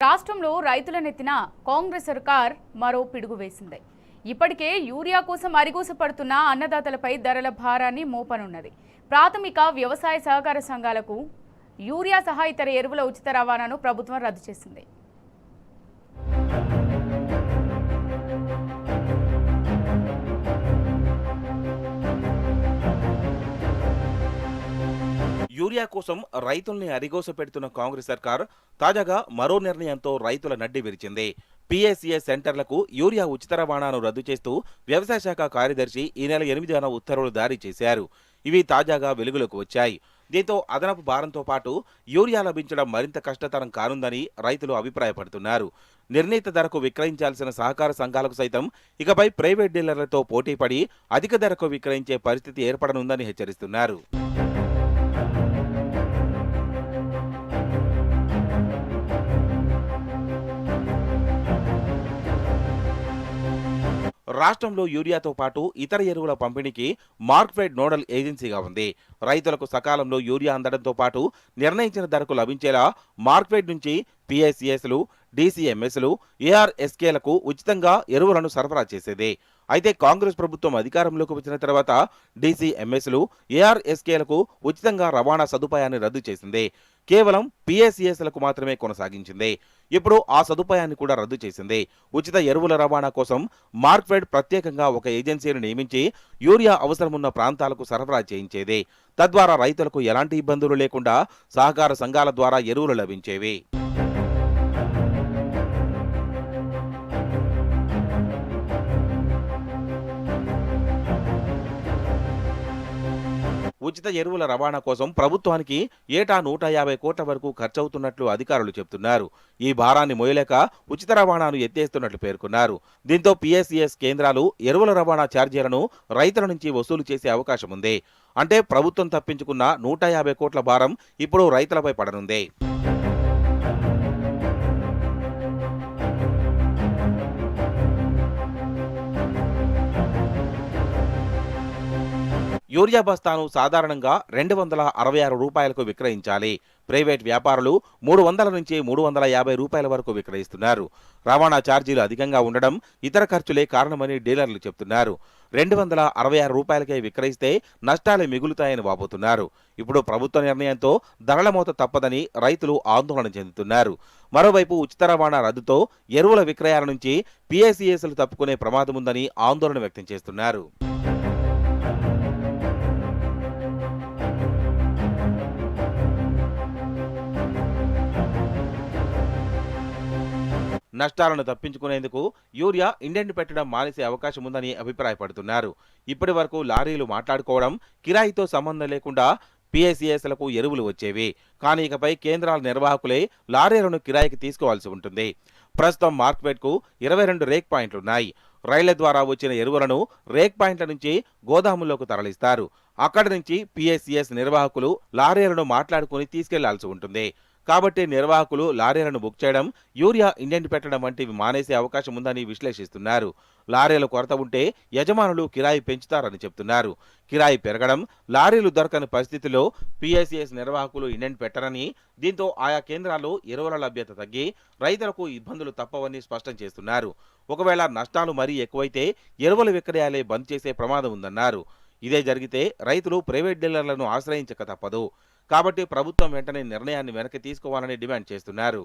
రాష్ట్రంలో రైతులనెత్తిన కాంగ్రెస్ సర్కార్ మరో పిడుగు వేసింది. ఇప్పటికే యూరియా కోసం అరిగోస పడుతున్న అన్నదాతలపై ధరల భారాన్ని మోపనున్నది. ప్రాథమిక వ్యవసాయ సహకార సంఘాలకు యూరియా సహా ఇతర ఎరువుల ఉచిత రవాణాను ప్రభుత్వం రద్దు చేసింది. యూరియా కోసం రైతుల్ని అరిగోస పెడుతున్న కాంగ్రెస్ సర్కార్ తాజాగా మరో నిర్ణయంతో రైతుల నడ్డి విరిచింది. పిఎస్సిఎస్ సెంటర్లకు యూరియా ఉచిత రవాణాను రద్దు చేస్తూ వ్యవసాయ శాఖ కార్యదర్శి ఈ నెల 8న ఉత్తర్వులు జారీ చేశారు. ఇవి తాజాగా వెలుగులోకి వచ్చాయి. దీంతో అదనపు భారంతో పాటు యూరియా లభించడం మరింత కష్టతరం కానుందని రైతులు అభిప్రాయపడుతున్నారు. నిర్ణీత ధరకు విక్రయించాల్సిన సహకార సంఘాలకు సైతం ఇకపై ప్రైవేట్ డీలర్లతో పోటీపడి అధిక ధరకు విక్రయించే పరిస్థితి ఏర్పడనుందని హెచ్చరిస్తున్నారు. రాష్ట్రంలో యూరియాతో పాటు ఇతర ఎరువుల పంపిణీకి మార్క్ఫెడ్ నోడల్ ఏజెన్సీగా ఉంది. రైతులకు సకాలంలో యూరియా అందడంతో పాటు నిర్ణయించిన ధరకు లభించేలా మార్క్ఫెడ్ నుంచి పిఎస్సిఎస్లు, డిసిఎంఎస్లు, ఏఆర్ఎస్కేలకు ఉచితంగా ఎరువులను సరఫరా చేసేదే. అయితే కాంగ్రెస్ ప్రభుత్వం అధికారంలోకి వచ్చిన తర్వాత డిసిఎంఎస్లు, ఏఆర్ఎస్కేలకు ఉచితంగా రవాణా సదుపాయాన్ని రద్దు చేసింది. కేవలం పిఎస్సిఎస్లకు మాత్రమే కొనసాగించింది. ఇప్పుడు ఆ సదుపాయాన్ని కూడా రద్దు చేసింది. ఉచిత ఎరువుల రవాణా కోసం మార్క్ఫెడ్ ప్రత్యేకంగా ఒక ఏజెన్సీని నియమించి యూరియా అవసరమున్న ప్రాంతాలకు సరఫరా చేయించేది. తద్వారా రైతులకు ఎలాంటి ఇబ్బందులు లేకుండా సహకార సంఘాల ద్వారా ఎరువులు లభించేవి. ఉచిత ఎరువుల రవాణా కోసం ప్రభుత్వానికి ఏటా 150 కోట్ల వరకు ఖర్చవుతున్నట్లు అధికారులు చెబుతున్నారు. ఈ భారాన్ని మోయలేక ఉచిత రవాణాను ఎత్తేస్తున్నట్లు పేర్కొన్నారు. దీంతో పిఎస్సిఎస్ కేంద్రాలు ఎరువుల రవాణా ఛార్జీలను రైతుల నుంచి వసూలు చేసే అవకాశం ఉంది. అంటే ప్రభుత్వం తప్పించుకున్న 150 కోట్ల భారం ఇప్పుడు రైతులపై పడనుంది. యూరియా బస్తాను సాధారణంగా 266 రూపాయలకు విక్రయించాలి. ప్రైవేట్ వ్యాపారులు 300 నుంచి 350 రూపాయల వరకు విక్రయిస్తున్నారు. రవాణా ఛార్జీలు అధికంగా ఉండడం ఇతర ఖర్చులే కారణమని డీలర్లు చెబుతున్నారు. 266 రూపాయలకే విక్రయిస్తే నష్టాలే మిగులుతాయని వాపోతున్నారు. ఇప్పుడు ప్రభుత్వ నిర్ణయంతో ధరల మోత తప్పదని రైతులు ఆందోళన చెందుతున్నారు. మరోవైపు ఉచిత రవాణా రద్దుతో ఎరువుల విక్రయాల నుంచి పిఎస్సిఎస్లు తప్పుకునే ప్రమాదం ఉందని ఆందోళన వ్యక్తం చేస్తున్నారు. నష్టాలను తప్పించుకునేందుకు యూరియా ఇండెంట్ పెట్టడం మానేసే అవకాశం ఉందని అభిప్రాయపడుతున్నారు. ఇప్పటి వరకు లారీలు మాట్లాడుకోవడం, కిరాయితో సంబంధం లేకుండా పిఎస్సిఎస్లకు ఎరువులు వచ్చేవి. కానీ ఇకపై కేంద్రాల నిర్వాహకులే లారీలను కిరాయికి తీసుకోవాల్సి ఉంటుంది. ప్రస్తుతం మార్క్ఫెడ్కు 22 రేక్ పాయింట్లున్నాయి. రైళ్ల ద్వారా వచ్చిన ఎరువులను రేక్ పాయింట్ల నుంచి గోదాముల్లోకి తరలిస్తారు. అక్కడి నుంచి పిఎస్సిఎస్ నిర్వాహకులు లారీలను మాట్లాడుకుని తీసుకెళ్లాల్సి ఉంటుంది. కాబట్టి నిర్వాహకులు లారీలను బుక్ చేయడం, యూరియా ఇండెంట్ పెట్టడం వంటివి మానేసే అవకాశం ఉందని విశ్లేషిస్తున్నారు. లారీల కొరత ఉంటే యజమానులు కిరాయి పెంచుతారని చెబుతున్నారు. కిరాయి పెరగడం, లారీలు దొరకని పరిస్థితిలో పిఎస్సిఎస్ నిర్వాహకులు ఇండెంట్ పెట్టరని, దీంతో ఆయా కేంద్రాల్లో ఎరువుల లభ్యత తగ్గి రైతులకు ఇబ్బందులు తప్పవని స్పష్టం చేస్తున్నారు. ఒకవేళ నష్టాలు మరీ ఎక్కువైతే ఎరువుల విక్రయాలే బంద్ చేసే ప్రమాదం ఉందన్నారు. ఇదే జరిగితే రైతులు ప్రైవేట్ డీలర్లను ఆశ్రయించక తప్పదు. కాబట్టి ప్రభుత్వం వెంటనే నిర్ణయాన్ని వెనక్కి తీసుకోవాలని డిమాండ్ చేస్తున్నారు.